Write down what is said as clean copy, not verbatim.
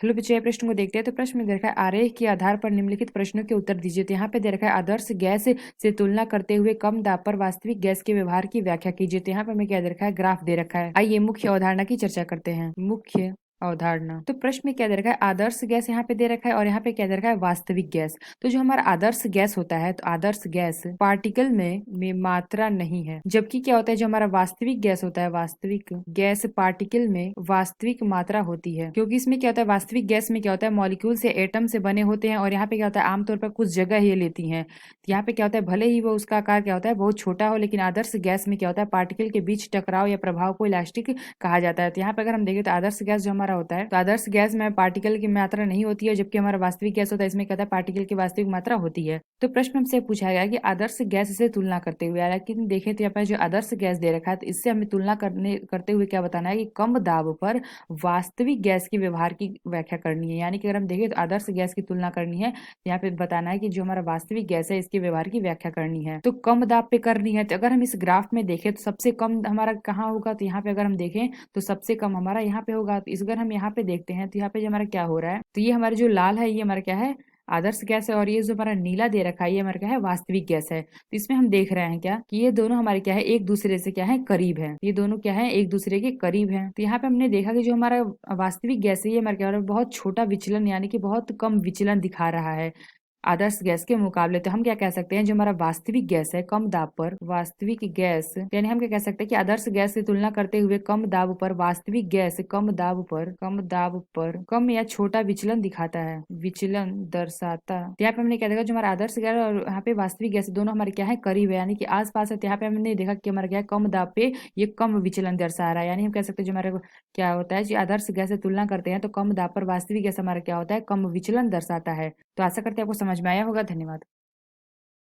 Hello बच्चों, ये प्रश्न को देखते हैं। तो प्रश्न में दे रखा है आरेख के आधार पर निम्नलिखित प्रश्नों के उत्तर दीजिए। तो यहाँ पे दे रखा है आदर्श गैस से तुलना करते हुए कम दाब पर वास्तविक गैस के व्यवहार की व्याख्या कीजिए। तो यहाँ पे हमें क्या दे रखा है, ग्राफ दे रखा है। आइए मुख्य अवधारणा की चर्चा करते हैं। मुख्य अवधारणा। तो प्रश्न में क्या दे रखा है, आदर्श गैस यहाँ पे दे रखा है और यहाँ पे क्या दे रखा है, वास्तविक गैस। तो जो हमारा आदर्श गैस होता है, तो आदर्श गैस पार्टिकल में मात्रा नहीं है, जबकि क्या होता है, जो हमारा वास्तविक गैस होता है, वास्तविक गैस पार्टिकल में वास्तविक मात्रा होती है। क्योंकि इसमें क्या होता है, वास्तविक गैस में क्या होता है, मॉलिक्यूल से एटम से बने होते हैं और यहाँ पे क्या होता है, आमतौर पर कुछ जगह ये लेती हैं। तो यहाँ पे क्या होता है, भले ही वो उसका आकार क्या होता है, बहुत छोटा हो, लेकिन आदर्श गैस में क्या होता है, पार्टिकल के बीच टकराव या प्रभाव को इलास्टिक कहा जाता है। तो यहाँ पे अगर हम देखें तो आदर्श गैस जो हमारा होता है, तो आदर्श गैस में पार्टिकल की मात्रा नहीं होती है, जबकि हमारा वास्तविक गैस होता है, इसमें क्या होता है, पार्टिकल की वास्तविक मात्रा होती है। तो प्रश्न हमसे पूछा गया कि आदर्श गैस से तुलना करते हुए, हालांकि देखें तो यहाँ पर जो आदर्श गैस दे रखा है, तो इससे हमें तुलना करते हुए क्या बताना है कि कम दाब पर वास्तविक गैस के व्यवहार की व्याख्या करनी है। यानी कि अगर हम देखें तो आदर्श गैस की तुलना करनी है, यहाँ पे बताना है कि जो हमारा वास्तविक गैस है इसके व्यवहार की व्याख्या करनी है। तो कम दाब पे करनी है। तो अगर हम इस ग्राफ में देखें तो सबसे कम हमारा कहाँ होगा, तो यहाँ पे अगर हम देखें तो सबसे कम हमारा यहाँ पे होगा। तो इस अगर हम यहाँ पे देखते हैं तो यहाँ पे जो हमारा क्या हो रहा है, तो ये हमारा जो लाल है ये हमारा क्या है, आदर्श गैस है, और ये जो हमारा नीला दे रखा है ये हमारा क्या है, वास्तविक गैस है। तो इसमें हम देख रहे हैं क्या कि ये दोनों हमारे क्या है, एक दूसरे से क्या है, करीब है। ये दोनों क्या है, एक दूसरे के करीब है। तो यहाँ पे हमने देखा कि जो हमारा वास्तविक गैस है ये हमारा क्या हो रहा है, बहुत छोटा विचलन यानी कि बहुत कम विचलन दिखा रहा है आदर्श गैस के मुकाबले। तो हम क्या कह सकते हैं, जो हमारा वास्तविक गैस है कम दाब पर, वास्तविक गैस यानी हम क्या कह सकते हैं कि आदर्श गैस से तुलना करते हुए कम दाब पर वास्तविक गैस कम दाब पर कम या छोटा विचलन दिखाता है, विचलन दर्शाता। तो यहाँ पे हमने क्या देखा, जो हमारा आदर्श गैस और यहाँ पे वास्तविक गैस दोनों हमारे क्या है, करीब है यानी कि आस पास है। तो यहाँ पे हमने देखा कि हमारा क्या है, कम दाब पे ये कम विचलन दर्शा रहा है। यानी हम कह सकते हैं जो हमारे क्या होता है, जो आदर्श गैस से तुलना करते हैं तो कम दाब पर वास्तविक गैस हमारा क्या होता है, कम विचलन दर्शाता है। तो आशा करते हैं आपको समझ में आया होगा। धन्यवाद।